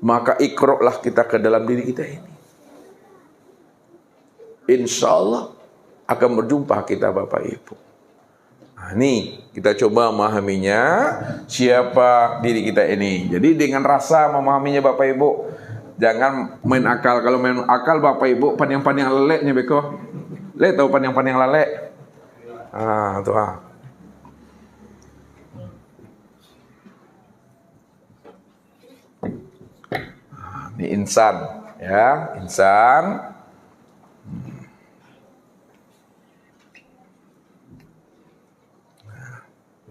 Maka ikroklah kita ke dalam diri kita ini. Insya Allah akan berjumpa kita Bapak Ibu. Nah, ini kita coba memahaminya siapa diri kita ini. Jadi dengan rasa memahaminya Bapak Ibu. Jangan main akal. Kalau main akal Bapak Ibu pandang-pandang leleknya beko. Le tahu pandang-pandang lelek? Ah, tuh ah. Ini insan, ya, insan.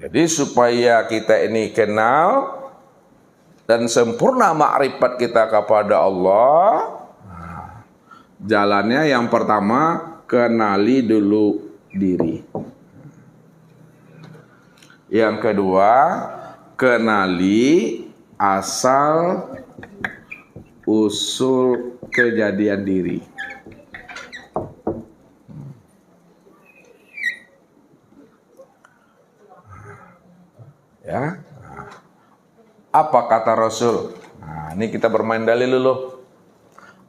Jadi supaya kita ini kenal dan sempurna makrifat kita kepada Allah, jalannya yang pertama kenali dulu diri. Yang kedua, kenali asal usul kejadian diri. Ya. Apa kata Rasul? Nah, ini kita bermain dalil dulu.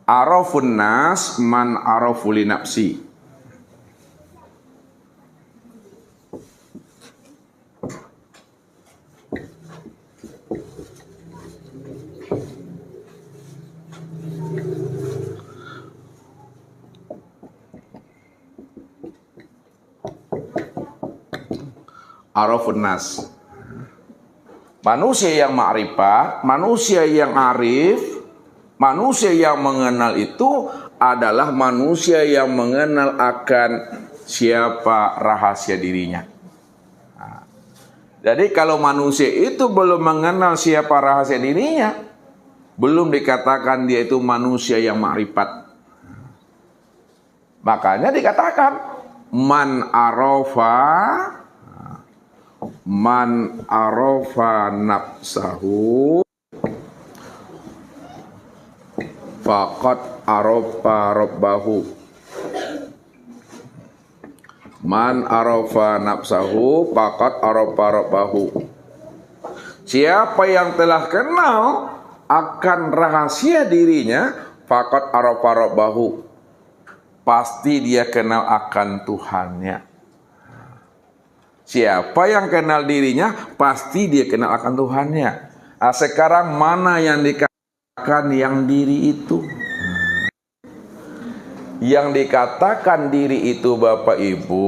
Arafun nas man arafu li nafsi. Arafun nas. Manusia yang ma'rifat, manusia yang arif, manusia yang mengenal itu adalah manusia yang mengenal akan siapa rahasia dirinya. Nah, jadi kalau manusia itu belum mengenal siapa rahasia dirinya, belum dikatakan dia itu manusia yang ma'rifat. Makanya dikatakan man arafa nafsahu faqad arafa rabbahu. Man arafa nafsahu faqad arafa rabbahu. Siapa yang telah kenal akan rahasia dirinya, faqad arafa rabbahu, pasti dia kenal akan Tuhannya. Siapa yang kenal dirinya, pasti dia kenal akan Tuhannya. Nah, sekarang mana yang dikatakan yang diri itu? Yang dikatakan diri itu Bapak Ibu,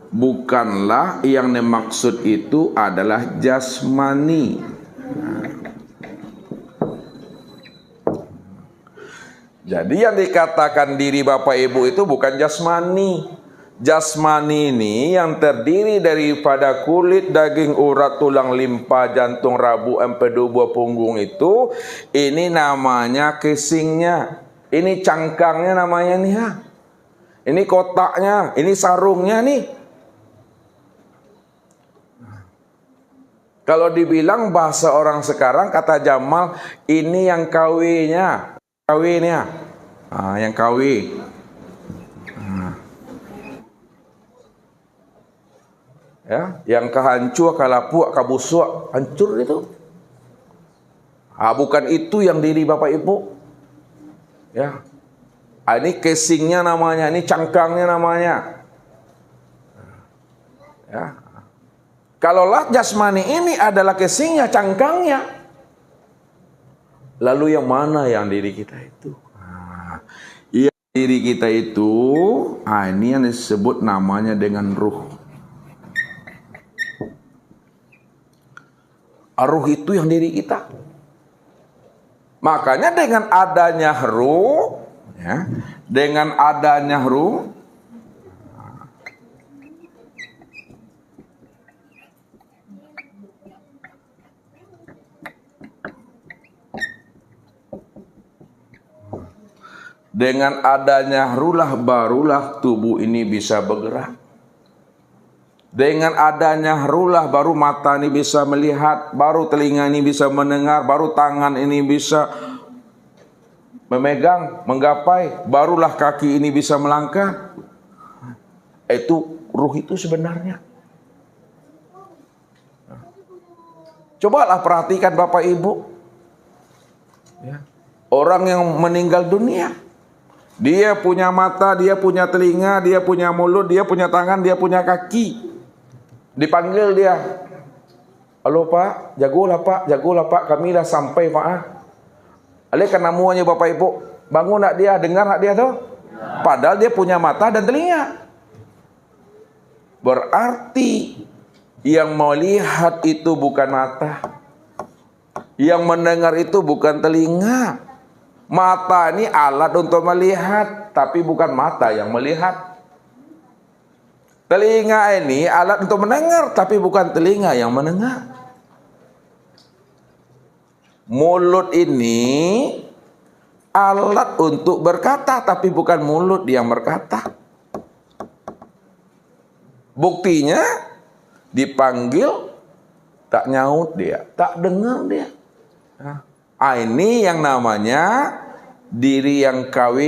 bukanlah yang dimaksud itu adalah jasmani. Jadi yang dikatakan diri Bapak Ibu itu bukan jasmani. Jasmani ini yang terdiri daripada kulit, daging, urat, tulang, limpa, jantung, rabu, empedu, buah punggung itu, ini namanya casingnya, ini cangkangnya namanya nih ha. Ini kotaknya, ini sarungnya nih. Kalau dibilang bahasa orang sekarang, kata Jamal, ini yang kawinnya, yang kawin. Ya, yang kehancur, kalapuk, kabusuk, hancur itu. Bukan itu yang diri Bapak Ibu. Ya, ini casingnya namanya, ini cangkangnya namanya. Ya, kalaulah jasmani ini adalah casingnya, cangkangnya, lalu yang mana yang diri kita itu? Yang diri kita itu, ini yang disebut namanya dengan ruh. Ruh itu yang diri kita. Makanya dengan adanya ruh, ya, dengan adanya ruh, dengan adanya rulah barulah tubuh ini bisa bergerak. Dengan adanya rulah baru mata ini bisa melihat, baru telinga ini bisa mendengar, baru tangan ini bisa memegang, menggapai, barulah kaki ini bisa melangkah. Itu ruh itu sebenarnya. Cobalah perhatikan Bapak Ibu. Ya. Orang yang meninggal dunia, dia punya mata, dia punya telinga, dia punya mulut, dia punya tangan, dia punya kaki. Dipanggil dia, halo Pak, jagolah Pak, kami dah sampai Pak. Oleh karena namuanya Bapak Ibu, bangun nak dia, dengar nak dia tuh? Padahal dia punya mata dan telinga. Berarti yang melihat itu bukan mata, yang mendengar itu bukan telinga. Mata ini alat untuk melihat, tapi bukan mata yang melihat. Telinga ini alat untuk mendengar, tapi bukan telinga yang mendengar. Mulut ini alat untuk berkata, tapi bukan mulut yang berkata. Buktinya dipanggil tak nyaut dia, tak dengar dia. Ini yang namanya diri yang KW.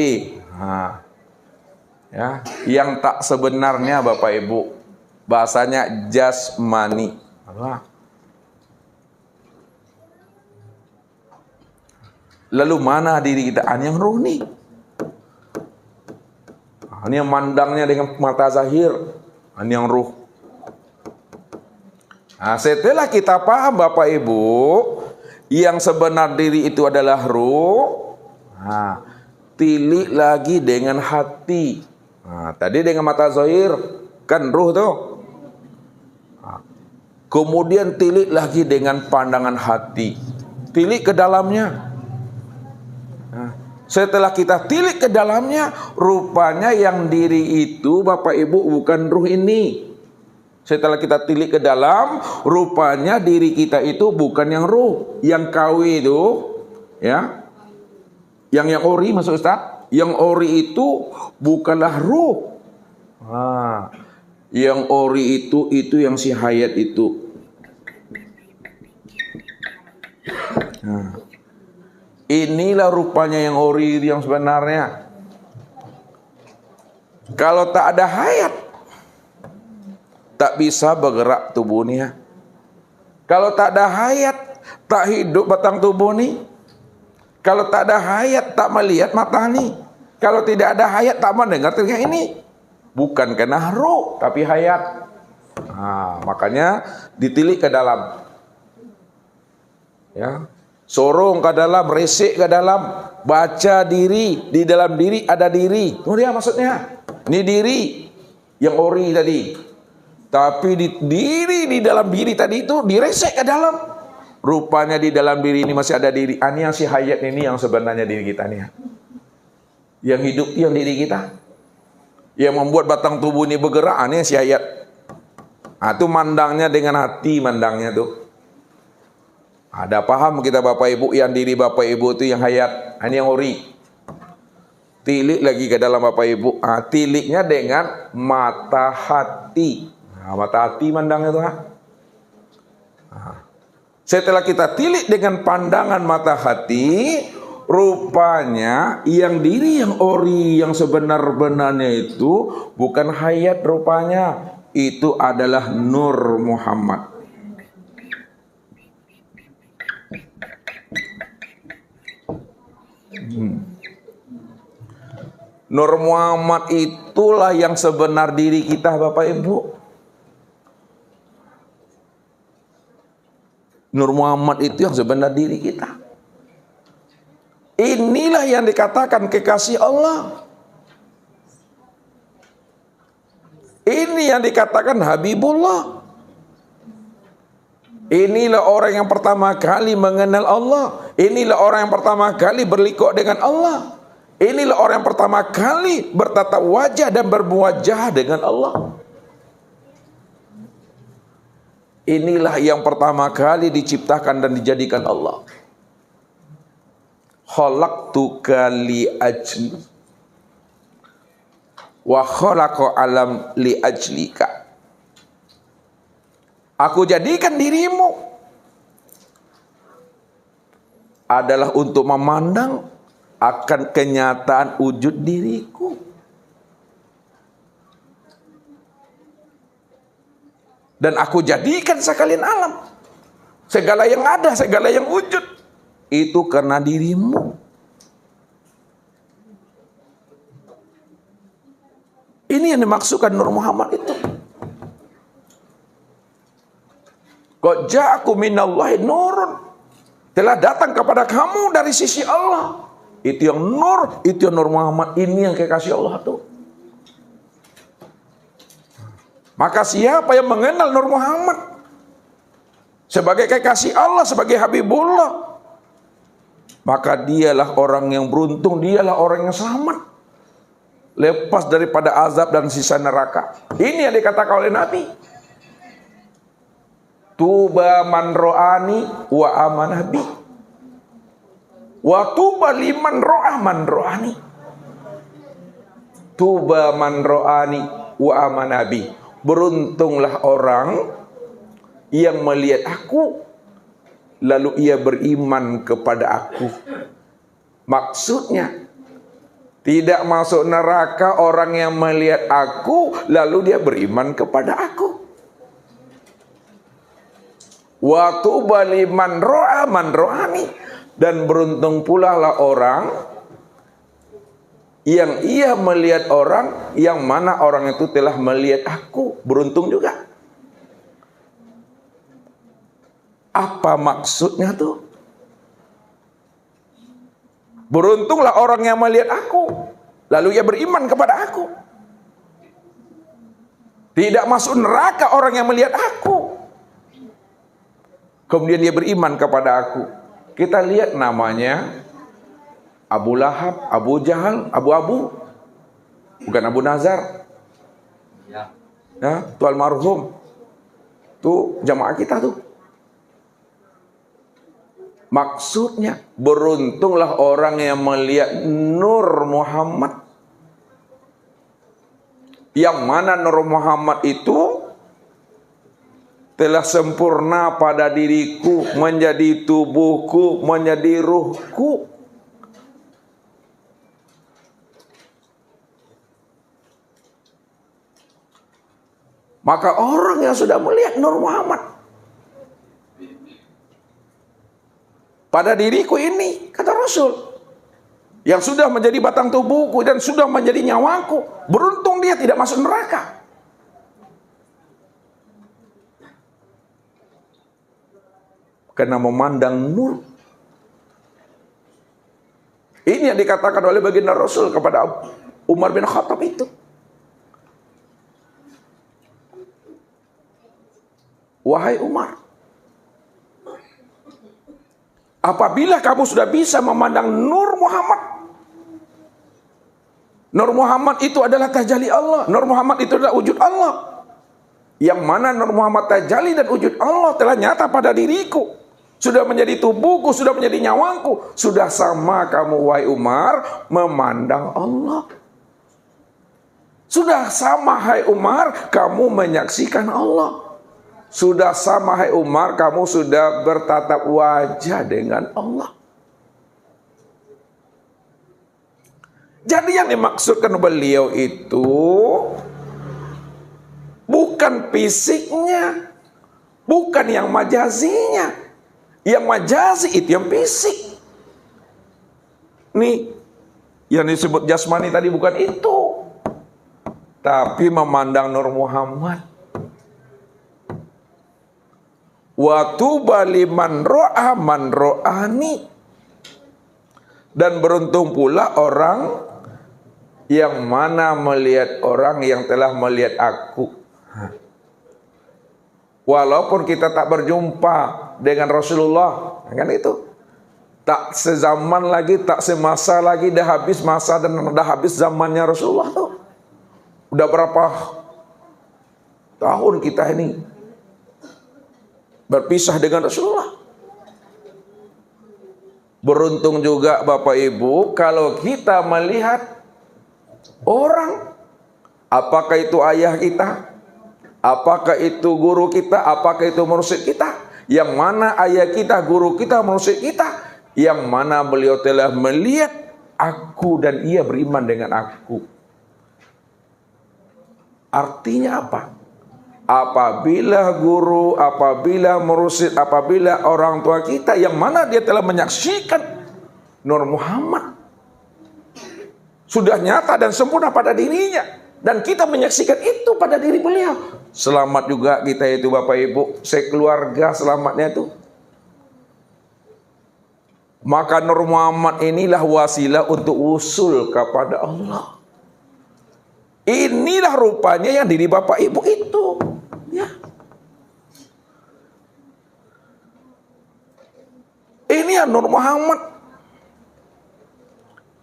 Ya, yang tak sebenarnya Bapak Ibu, bahasanya jasmani. Lalu mana diri kita? Ini yang ruh nih. Ini yang mandangnya dengan mata zahir. Ini yang ruh. Nah, setelah kita paham Bapak Ibu, yang sebenar diri itu adalah ruh. Nah, tilik lagi dengan hati. Nah, tadi dengan mata zahir kan ruh tuh. Nah, kemudian tilik lagi dengan pandangan hati. Tilik ke dalamnya. Nah, setelah kita tilik ke dalamnya, rupanya yang diri itu Bapak Ibu bukan ruh ini. Setelah kita tilik ke dalam, rupanya diri kita itu bukan yang ruh, yang KW itu, ya. Yang ori maksud Ustaz? Yang ori itu bukanlah ruh. Yang ori itu yang si hayat itu. Inilah rupanya yang ori yang sebenarnya. Kalau tak ada hayat, tak bisa bergerak tubuhnya. Kalau tak ada hayat, tak hidup batang tubuh ni. Kalau tak ada hayat, tak melihat mata ni. Kalau tidak ada hayat, tak mendengar telinga ini. Bukan kena ruh, tapi hayat. Makanya ditilik ke dalam. Ya, sorong ke dalam, resik ke dalam, baca diri, di dalam diri ada diri. Itu dia maksudnya. Ini diri yang ori tadi. Tapi diri di dalam diri tadi itu diresek ke dalam. Rupanya di dalam diri ini masih ada diri. Ini yang si hayat ini yang sebenarnya diri kita nih. Yang hidup yang diri kita. Yang membuat batang tubuh ini bergerak, ini si hayat. Itu mandangnya dengan hati mandangnya tuh. Ada paham kita Bapak Ibu, yang diri Bapak Ibu itu yang hayat. Ini yang ori. Tilik lagi ke dalam Bapak Ibu. Tiliknya dengan mata hati. Mata hati mandangnya tuh. Setelah kita tilik dengan pandangan mata hati, rupanya yang diri yang ori yang sebenar-benarnya itu bukan hayat rupanya. Itu adalah Nur Muhammad. Nur Muhammad itulah yang sebenar diri kita Bapak Ibu. Nur Muhammad itu yang sebenar diri kita. Inilah yang dikatakan kekasih Allah. Ini yang dikatakan Habibullah. Inilah orang yang pertama kali mengenal Allah. Inilah orang yang pertama kali berlikuk dengan Allah. Inilah orang yang pertama kali bertatap wajah dan bermuwajah dengan Allah. Inilah yang pertama kali diciptakan dan dijadikan Allah. Khalaqtuka li ajli wa khalaqa alam li ajlika. Aku jadikan dirimu adalah untuk memandang akan kenyataan wujud diriku. Dan aku jadikan sekalian alam. Segala yang ada, segala yang wujud. Itu karena dirimu. Ini yang dimaksudkan Nur Muhammad itu. Qad ja'akum minallahi nurun. Telah datang kepada kamu dari sisi Allah. Itu yang nur, itu yang Nur Muhammad. Ini yang kekasih Allah tuh. Maka siapa yang mengenal Nur Muhammad sebagai kekasih Allah, sebagai Habibullah, maka dialah orang yang beruntung, dialah orang yang selamat, lepas daripada azab dan sisa neraka. Ini yang dikatakan oleh Nabi. Tuba man ro'ani wa amanah bi, wa tuba liman ro'ah man ro'ani. Tuba man ro'ani wa amanah bi. Beruntunglah orang yang melihat aku lalu ia beriman kepada aku. Maksudnya tidak masuk neraka orang yang melihat aku lalu dia beriman kepada aku. Wa tuba liman ro'a man ro'ani. Dan beruntung pula lah orang yang ia melihat orang yang mana orang itu telah melihat aku. Beruntung juga. Apa maksudnya tuh? Beruntunglah orang yang melihat aku lalu ia beriman kepada aku. Tidak masuk neraka orang yang melihat aku kemudian dia beriman kepada aku. Kita lihat namanya Abu Lahab, Abu Jahal, Abu, bukan Abu Nazar. Ya, itu almarhum. Tuh jamaah kita tuh. Maksudnya beruntunglah orang yang melihat Nur Muhammad. Yang mana Nur Muhammad itu telah sempurna pada diriku, menjadi tubuhku, menjadi ruhku. Maka orang yang sudah melihat Nur Muhammad pada diriku ini, kata Rasul, yang sudah menjadi batang tubuhku dan sudah menjadi nyawaku, beruntung dia tidak masuk neraka. Karena memandang nur. Ini yang dikatakan oleh baginda Rasul kepada Umar bin Khattab itu. Wahai Umar, apabila kamu sudah bisa memandang Nur Muhammad, Nur Muhammad itu adalah tajalli Allah, Nur Muhammad itu adalah wujud Allah, yang mana Nur Muhammad tajalli dan wujud Allah telah nyata pada diriku, sudah menjadi tubuhku, sudah menjadi nyawaku, sudah sama kamu wahai Umar memandang Allah. Sudah sama hai Umar kamu menyaksikan Allah. Sudah sama hai Umar kamu sudah bertatap wajah dengan Allah. Jadi yang dimaksudkan beliau itu bukan fisiknya, bukan yang majazinya. Yang majazi itu yang fisik. Nih, yang disebut jasmani tadi bukan itu. Tapi memandang Nur Muhammad. Wa tuba liman ro'a man ro'ani. Dan beruntung pula orang yang mana melihat orang yang telah melihat aku. Walaupun kita tak berjumpa dengan Rasulullah, kan itu. Tak sezaman lagi, tak semasa lagi, dah habis masa dan dah habis zamannya Rasulullah tuh. Udah berapa tahun kita ini berpisah dengan Rasulullah. Beruntung juga Bapak Ibu kalau kita melihat orang, apakah itu ayah kita, apakah itu guru kita, apakah itu mursyid kita, yang mana ayah kita, guru kita, mursyid kita, yang mana beliau telah melihat aku dan ia beriman dengan aku. Artinya apa? Apabila guru, apabila mursyid, apabila orang tua kita yang mana dia telah menyaksikan Nur Muhammad sudah nyata dan sempurna pada dirinya, dan kita menyaksikan itu pada diri beliau, selamat juga kita itu Bapak Ibu, sekeluarga selamatnya itu. Maka Nur Muhammad inilah wasilah untuk usul kepada Allah. Inilah rupanya yang diri Bapak Ibu itu, ya. Ini ya Nur Muhammad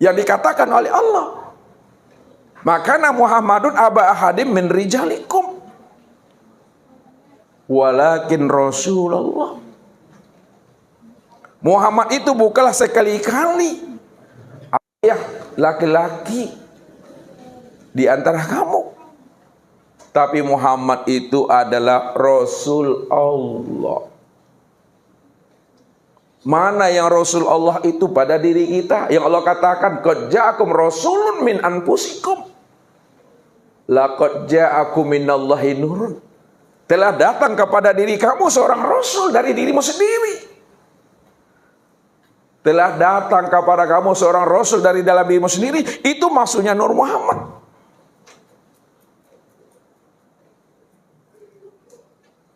yang dikatakan oleh Allah. Makana Muhammadun aba ahadim min rijalikum walakin Rasulullah. Muhammad itu bukanlah sekali-kali ayah laki-laki di antara kamu, tapi Muhammad itu adalah Rasul Allah. Mana yang Rasul Allah itu pada diri kita? Yang Allah katakan, qad ja'akum rasulun min anfusikum, laqad ja'akum minallahi nurun. Telah datang kepada diri kamu seorang rasul dari dirimu sendiri. Telah datang kepada kamu seorang rasul dari dalam dirimu sendiri. Itu maksudnya Nur Muhammad.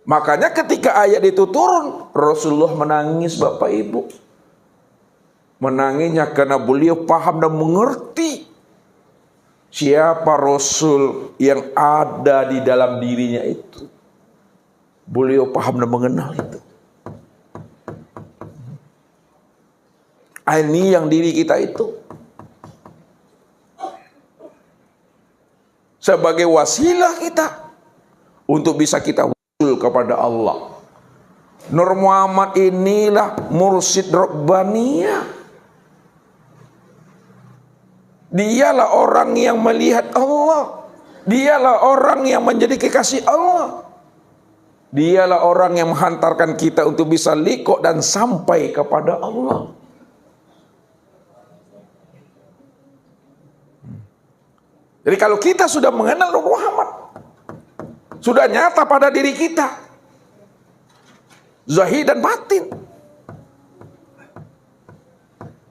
Makanya ketika ayat itu turun, Rasulullah menangis Bapak Ibu. Menangisnya karena beliau paham dan mengerti siapa Rasul yang ada di dalam dirinya itu. Beliau paham dan mengenal itu. Ini yang diri kita itu. Sebagai wasilah kita untuk bisa kita kepada Allah. Nur Muhammad inilah mursyid Rabbaniyah. Dialah orang yang melihat Allah. Dialah orang yang menjadi kekasih Allah. Dialah orang yang menghantarkan kita untuk bisa liqo dan sampai kepada Allah. Jadi kalau kita sudah mengenal Nur Muhammad, sudah nyata pada diri kita, zahir dan batin,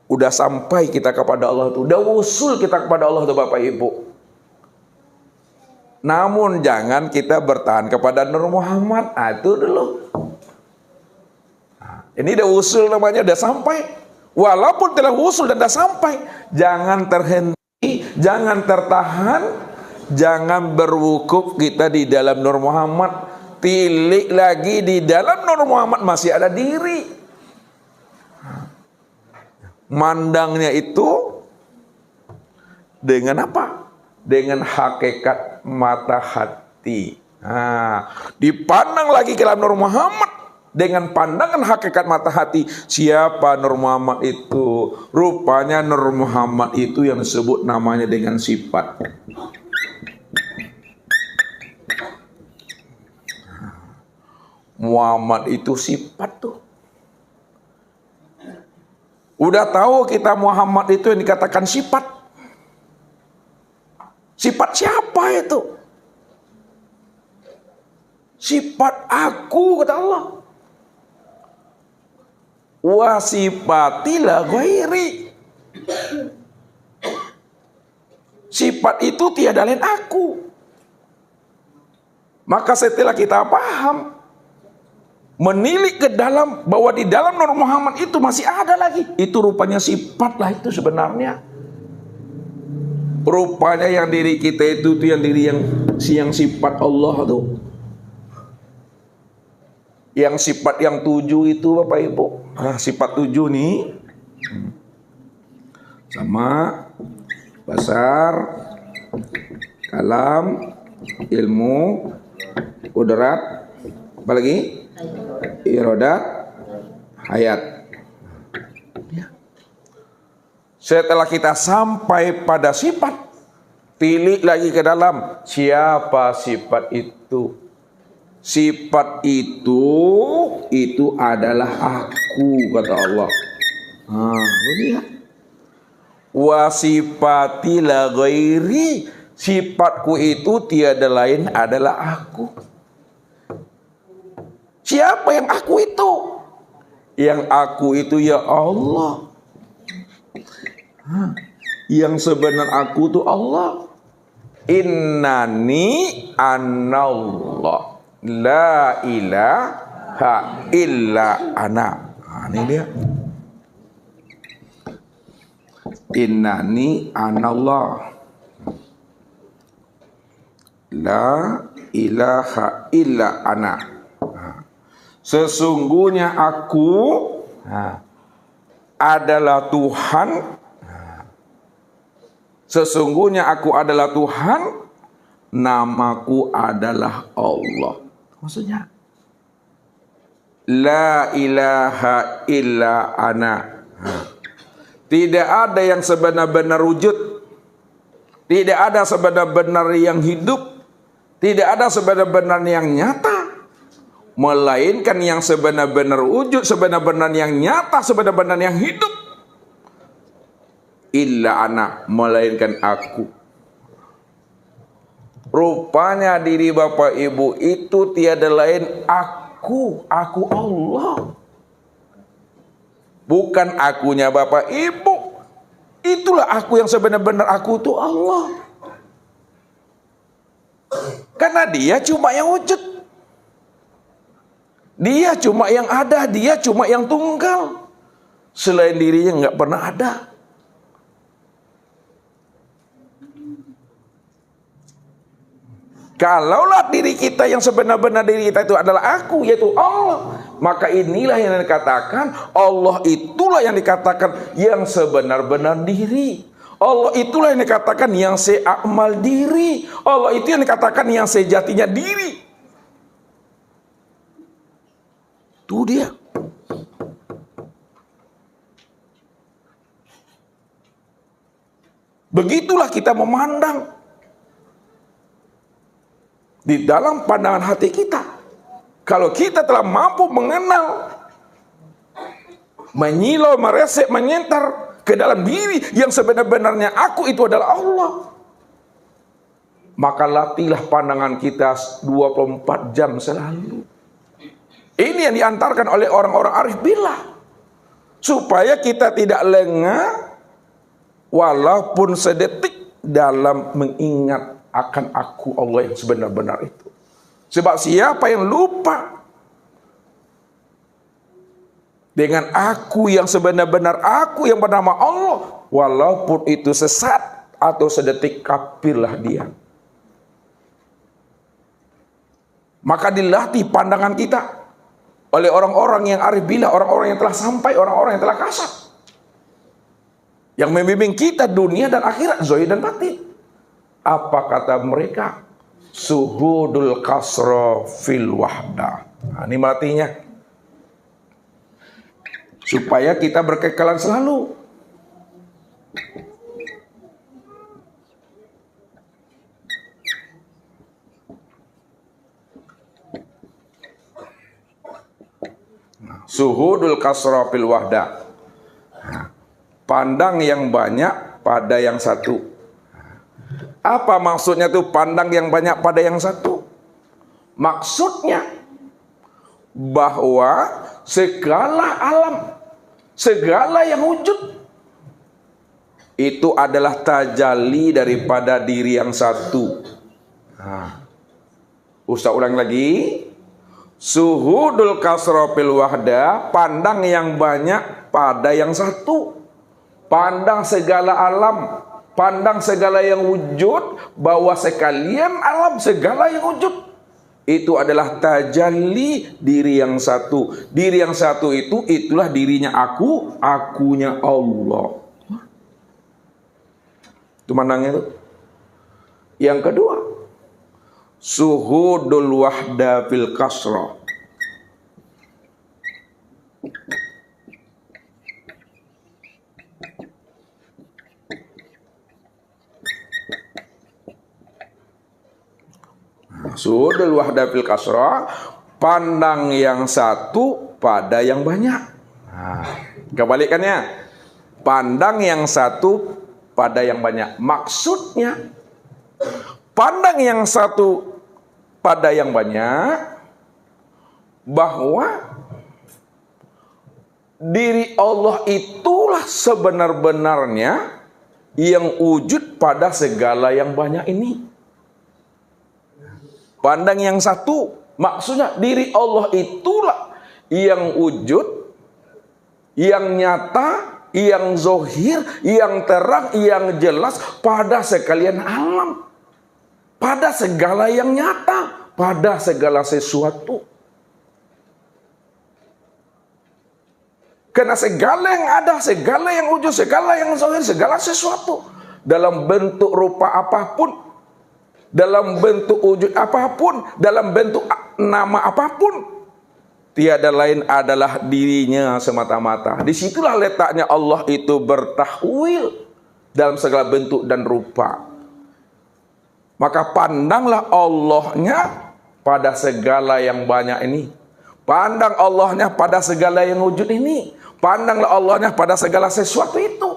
udah sampai kita kepada Allah, udah usul kita kepada Allah tuh Bapak Ibu. Namun jangan kita bertahan kepada Nur Muhammad, itu dulu. Ini udah usul namanya, udah sampai. Walaupun telah usul dan udah sampai, jangan terhenti, jangan tertahan. Jangan berwukuf kita di dalam Nur Muhammad. Tilik lagi di dalam Nur Muhammad masih ada diri. Mandangnya itu dengan apa? Dengan hakikat mata hati. Dipandang lagi ke dalam Nur Muhammad dengan pandangan hakikat mata hati. Siapa Nur Muhammad itu? Rupanya Nur Muhammad itu yang disebut namanya dengan sifat. Muhammad itu sifat tuh. Udah tahu kita Muhammad itu yang dikatakan sifat. Sifat siapa itu? Sifat aku, kata Allah. Wa sifatilah ghairi. Sifat itu tiada lain aku. Maka setelah kita paham, menilik ke dalam bahwa di dalam Nur Muhammad itu masih ada lagi. Itu rupanya sifat lah itu sebenarnya. Rupanya yang diri kita itu yang diri yang sifat Allah tuh. Yang sifat yang 7 itu Bapak Ibu. Sifat 7 nih. Sama basar, kalam, ilmu, kudrat, apa lagi? Irodat, hayat. Setelah kita sampai pada sifat, pilih lagi ke dalam siapa sifat itu. Sifat itu adalah aku, kata Allah. Lihat. Wa sifati la ghairi, sifatku itu tiada lain adalah aku. Siapa yang aku itu? Yang aku itu ya Allah. Yang sebenar aku itu Allah. Innani anallah. La ilaha illa ana. Nah, ini dia. Innani anallah. La ilaha illa ana. Sesungguhnya aku adalah Tuhan. Sesungguhnya aku adalah Tuhan, namaku adalah Allah. Maksudnya, la ilaha illa ana. Tidak ada yang sebenar-benar wujud. Tidak ada sebenar-benar yang hidup. Tidak ada sebenar-benar yang nyata. Melainkan yang sebenar-benar wujud, sebenar-benar yang nyata, sebenar-benar yang hidup. Illa ana, melainkan aku. Rupanya diri Bapak Ibu itu tiada lain aku Allah. Bukan akunya Bapak Ibu. Itulah aku yang sebenar-benar aku itu Allah. Karena dia cuma yang wujud. Dia cuma yang ada, dia cuma yang tunggal. Selain dirinya nggak pernah ada. Kalaulah diri kita yang sebenar-benar diri kita itu adalah aku, yaitu Allah, maka inilah yang dikatakan Allah itulah yang dikatakan yang sebenar-benar diri. Allah itulah yang dikatakan yang seakmal diri. Allah itu yang dikatakan yang sejatinya diri. Itu dia. Begitulah kita memandang. Di dalam pandangan hati kita, kalau kita telah mampu mengenal, menyilau, meresep, menyentar ke dalam diri yang sebenar-benarnya aku itu adalah Allah, maka latihlah pandangan kita 24 jam selalu. Ini yang diantarkan oleh orang-orang arif billah, supaya kita tidak lengah walaupun sedetik dalam mengingat akan aku Allah yang sebenar-benar itu. Sebab siapa yang lupa dengan aku yang sebenar-benar aku yang bernama Allah, walaupun itu sesat atau sedetik, kafirlah dia. Maka dilatih pandangan kita oleh orang-orang yang arif billah, orang-orang yang telah sampai, orang-orang yang telah kasat, yang membimbing kita dunia dan akhirat, zahir dan batin. Apa kata mereka? Suhudul kasra fil wahdah. Nah, ini matinya. Supaya kita berkekalan selalu. Suhudul kasra fil wahdah. Pandang yang banyak pada yang satu. Apa maksudnya tuh pandang yang banyak pada yang satu? Maksudnya bahwa segala alam, segala yang wujud itu adalah tajalli daripada diri yang satu. Ustaz ulang lagi. Suhudul kasra fil wahda, pandang yang banyak pada yang satu. Pandang segala alam, pandang segala yang wujud, bahwa sekalian alam segala yang wujud itu adalah tajalli diri yang satu. Diri yang satu itu itulah dirinya aku, akunya Allah. Itu mandangnya itu. Yang kedua, suhudul wahda fil kasra. Suhudul wahda fil kasra, pandang yang satu pada yang banyak. Kebalikannya, pandang yang satu pada yang banyak. Maksudnya, pandang yang satu pada yang banyak, bahwa diri Allah itulah sebenar-benarnya yang wujud pada segala yang banyak ini. Pandang yang satu, maksudnya diri Allah itulah yang wujud, yang nyata, yang zohir, yang terang, yang jelas pada sekalian alam, pada segala yang nyata, pada segala sesuatu. Karena segala yang ada, segala yang wujud, segala yang zahir, segala sesuatu dalam bentuk rupa apapun, dalam bentuk wujud apapun, dalam bentuk nama apapun, tiada lain adalah dirinya semata-mata. Disitulah letaknya Allah itu bertahwil dalam segala bentuk dan rupa. Maka pandanglah Allahnya pada segala yang banyak ini. Pandang Allahnya pada segala yang wujud ini. Pandanglah Allahnya pada segala sesuatu itu.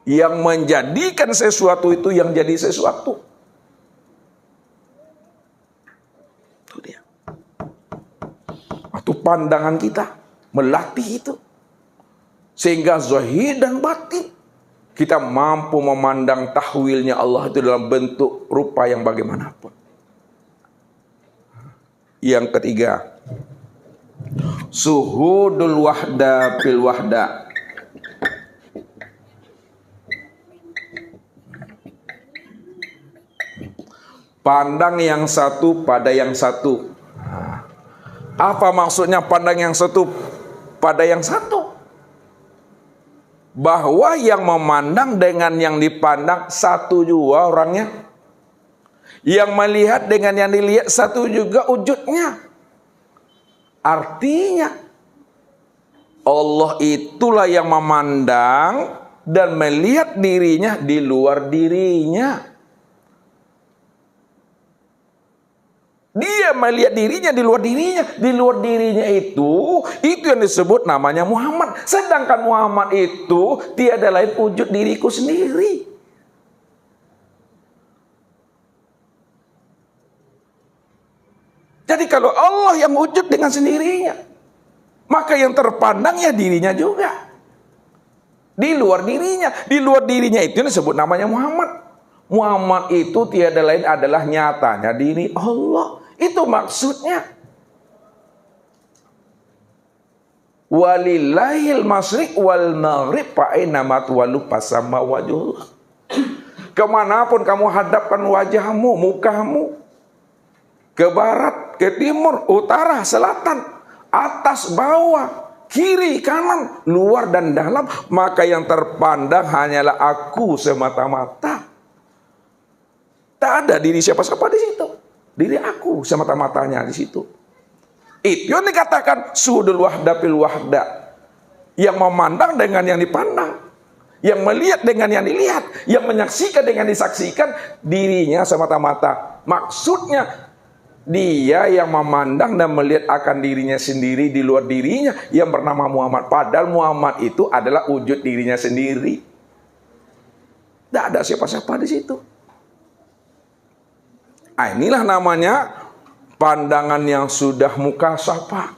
Yang menjadikan sesuatu itu yang jadi sesuatu. Itu dia. Itu pandangan kita melatih itu. Sehingga zahir dan batin kita mampu memandang tahwilnya Allah itu dalam bentuk rupa yang bagaimanapun. Yang ketiga, suhudul wahda fil wahda. Pandang yang satu pada yang satu. Apa maksudnya pandang yang satu pada yang satu? Bahwa yang memandang dengan yang dipandang satu juga orangnya. Yang melihat dengan yang dilihat satu juga wujudnya. Artinya Allah itulah yang memandang dan melihat dirinya di luar dirinya. Dia melihat dirinya di luar dirinya. Di luar dirinya itu yang disebut namanya Muhammad. Sedangkan Muhammad itu tiada lain wujud diriku sendiri. Jadi kalau Allah yang wujud dengan sendirinya, maka yang terpandang ya dirinya juga. Di luar dirinya. Di luar dirinya itu disebut namanya Muhammad. Muhammad itu tiada lain adalah nyatanya diri Allah. Itu maksudnya. Walillahil masyriq wal maghrib fa aina ma tuwallu fasamma wajhullah. Kemanapun kamu hadapkan wajahmu, mukamu, ke barat, ke timur, utara, selatan, atas, bawah, kiri, kanan, luar dan dalam, maka yang terpandang hanyalah aku semata-mata. Tak ada diri siapa-siapa di situ. Diri aku semata-matanya di situ. Itu yang dikatakan sudul wahda fil wahda. Yang memandang dengan yang dipandang. Yang melihat dengan yang dilihat. Yang menyaksikan dengan disaksikan. Dirinya semata-mata. Maksudnya dia yang memandang dan melihat akan dirinya sendiri di luar dirinya yang bernama Muhammad. Padahal Muhammad itu adalah wujud dirinya sendiri. Tidak ada siapa-siapa di situ. Nah, inilah namanya pandangan yang sudah mukasyafah.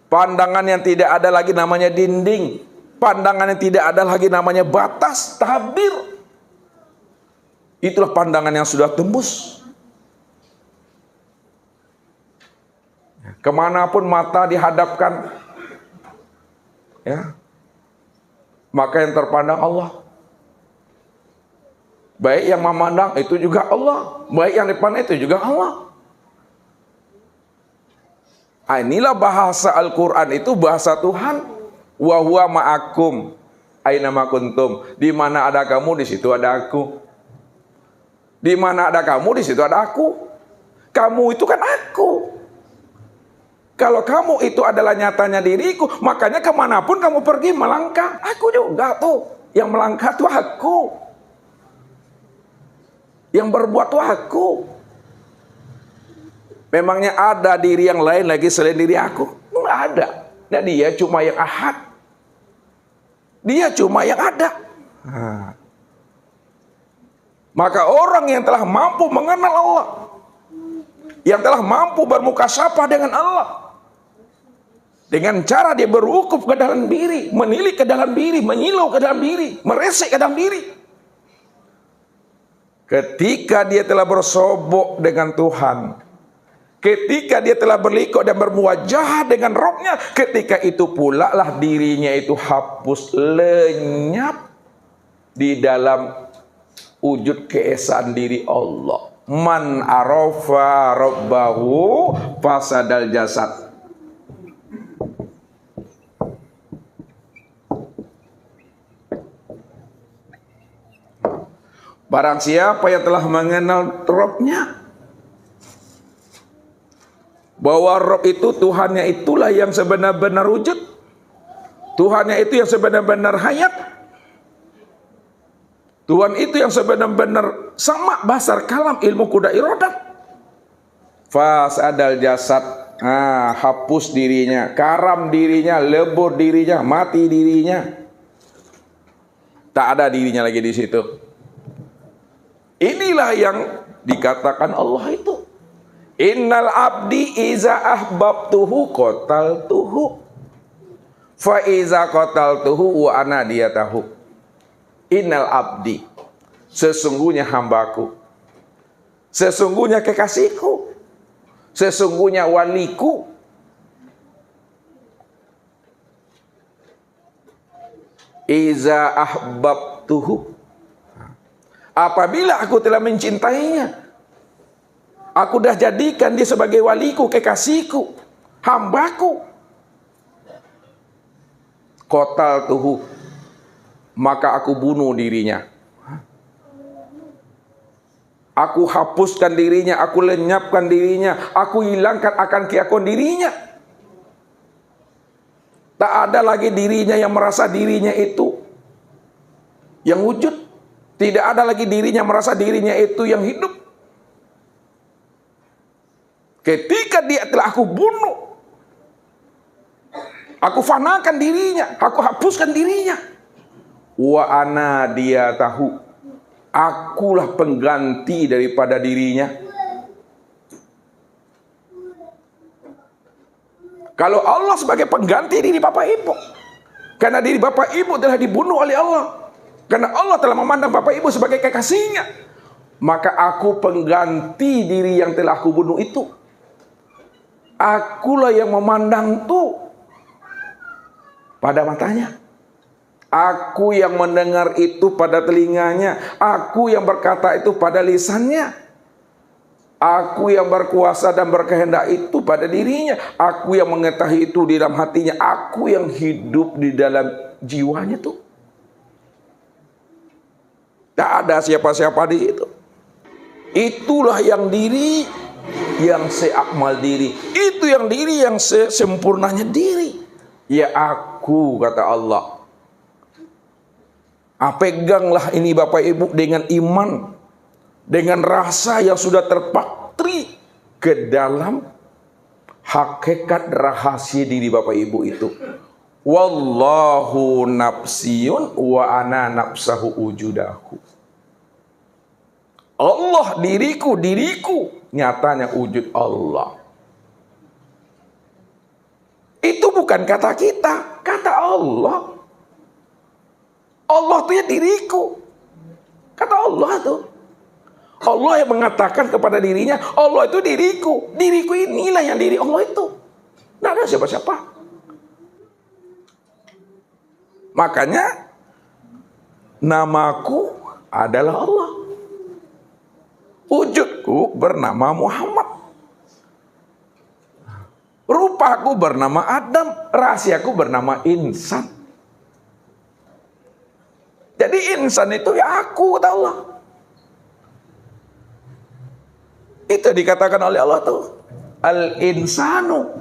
Pandangan yang tidak ada lagi namanya dinding. Pandangan yang tidak ada lagi namanya batas, tabir. Itulah pandangan yang sudah tembus. Kemanapun mata dihadapkan, ya, maka yang terpandang Allah. Baik yang memandang itu juga Allah. Baik yang dipandang itu juga Allah. Nah, inilah bahasa Al-Quran itu bahasa Tuhan. Wa huwa ma'akum aina ma kuntum. Di mana ada kamu, di situ ada aku. Di mana ada kamu, di situ ada aku. Kamu itu kan aku. Kalau kamu itu adalah nyatanya diriku, makanya kemanapun kamu pergi melangkah, aku juga tuh. Yang melangkah tuh aku. Yang berbuat tuh aku. Memangnya ada diri yang lain lagi selain diri aku? Nggak ada. Nah, dia cuma yang ahad. Dia cuma yang ada. Maka orang yang telah mampu mengenal Allah, yang telah mampu bermukasyafah dengan Allah, dengan cara dia berwukuf ke dalam diri, menilik ke dalam diri, menyilau ke dalam diri, meresek ke dalam diri. Ketika dia telah bersobok dengan Tuhan, ketika dia telah berlikuk dan bermuwajahah dengan Rabb-Nya, ketika itu pula lah dirinya itu hapus, lenyap di dalam wujud keesaan diri Allah. Man arafa rabbahu fasadal jasad. Barang siapa yang telah mengenal Rabb-Nya, bahwa Rabb itu Tuhannya itulah yang sebenar-benar wujud, Tuhannya itu yang sebenar-benar hayat, Tuhan itu yang sebenar-benar sama basar kalam ilmu kuda iradat. Fasadal jasad, hapus dirinya, karam dirinya, lebur dirinya, mati dirinya, tak ada dirinya lagi di situ. Inilah yang dikatakan Allah itu, innal abdi iza ahbabtuhu qataltuhu fa iza qataltuhu wa ana diyatahu. Innal abdi, sesungguhnya hambaku, sesungguhnya kekasihku, sesungguhnya waliku, iza ahbabtuhu, apabila aku telah mencintainya, aku dah jadikan dia sebagai waliku, kekasihku, hambaku, qataltuhu, maka aku bunuh dirinya, aku hapuskan dirinya, aku lenyapkan dirinya, aku hilangkan akan keakuan dirinya. Tak ada lagi dirinya yang merasa dirinya itu yang wujud, tidak ada lagi dirinya merasa dirinya itu yang hidup. Ketika dia telah aku bunuh, aku fanakan dirinya, aku hapuskan dirinya. Wa ana dia tahu, akulah pengganti daripada dirinya. Kalau Allah sebagai pengganti diri Bapak Ibu, karena diri Bapak Ibu telah dibunuh oleh Allah, karena Allah telah memandang Bapak Ibu sebagai kekasihnya, maka aku pengganti diri yang telah aku bunuh itu. Akulah yang memandang tuh pada matanya, aku yang mendengar itu pada telinganya, aku yang berkata itu pada lisannya, aku yang berkuasa dan berkehendak itu pada dirinya, aku yang mengetahui itu di dalam hatinya, aku yang hidup di dalam jiwanya tuh. Tak ada siapa-siapa di situ. Itulah yang diri yang seakmal diri, itu yang diri yang sempurnanya diri. Ya aku, kata Allah. Peganglah ini Bapak Ibu dengan iman, dengan rasa yang sudah terpaktri ke dalam hakikat rahasia diri Bapak Ibu itu. Wallahu nafsiyun wa ana nafsahu wujudahu. Allah diriku, diriku nyatanya wujud Allah. Itu bukan kata kita, kata Allah. Allah itu ya diriku, kata Allah tuh. Allah yang mengatakan kepada dirinya, Allah itu diriku, diriku inilah yang diri Allah itu. Tidak ada siapa-siapa. Makanya namaku adalah Allah, wujudku bernama Muhammad, rupaku bernama Adam, rahasiaku bernama insan. Jadi insan itu ya aku, kata Allah. Itu dikatakan oleh Allah tuh, al-insanu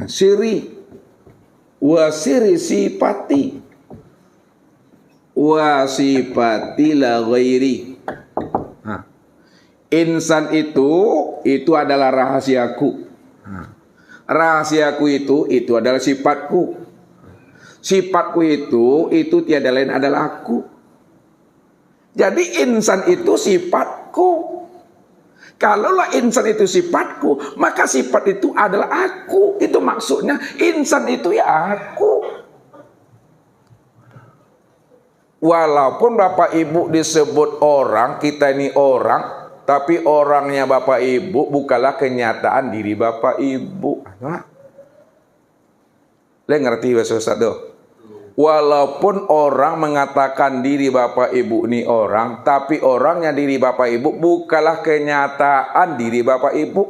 siri wa siri sifati wa sifati la ghairi. Insan itu adalah rahasiaku. Rahasiaku itu adalah sifatku. Sifatku itu tiada lain adalah aku. Jadi insan itu sifatku. Kalaulah insan itu sifatku, maka sifat itu adalah aku. Itu maksudnya insan itu ya aku. Walaupun Bapak Ibu disebut orang, kita ini orang, tapi orangnya Bapak Ibu bukanlah kenyataan diri Bapak Ibu. Le ngerti bahasa Ustaz tuh? Walaupun orang mengatakan diri Bapak Ibu ini orang, tapi orangnya diri Bapak Ibu bukanlah kenyataan diri Bapak Ibu.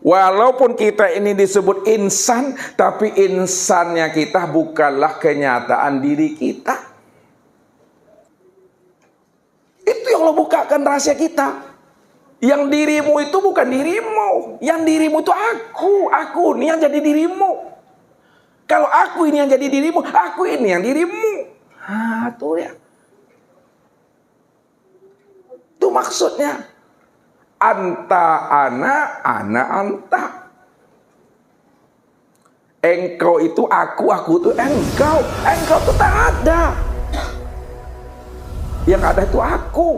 Walaupun kita ini disebut insan, tapi insannya kita bukanlah kenyataan diri kita. Itu yang Allah bukakan rahasia kita. Yang dirimu itu bukan dirimu. Yang dirimu itu aku. Aku ini yang jadi dirimu. Kalau aku ini yang jadi dirimu, aku ini yang dirimu. Nah, itu ya. Itu maksudnya. Anta ana anta. Engkau itu aku itu engkau. Engkau itu tak ada. Yang ada itu aku.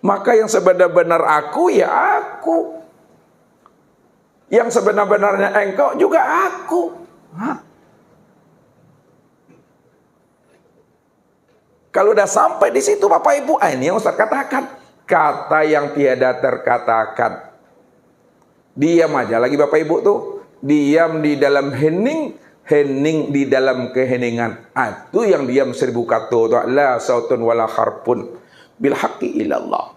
Maka yang sebenar-benar aku ya aku. Yang sebenar-benarnya engkau juga aku. Kalau udah sampai di situ Bapak Ibu, ini yang Ustaz katakan. Kata yang tiada terkatakan. Diam aja lagi Bapak Ibu tuh. Diam di dalam hening. Hening di dalam keheningan. Itu yang diam 1000 kata. La sautun wala harpun. Bil haqqi ilallah.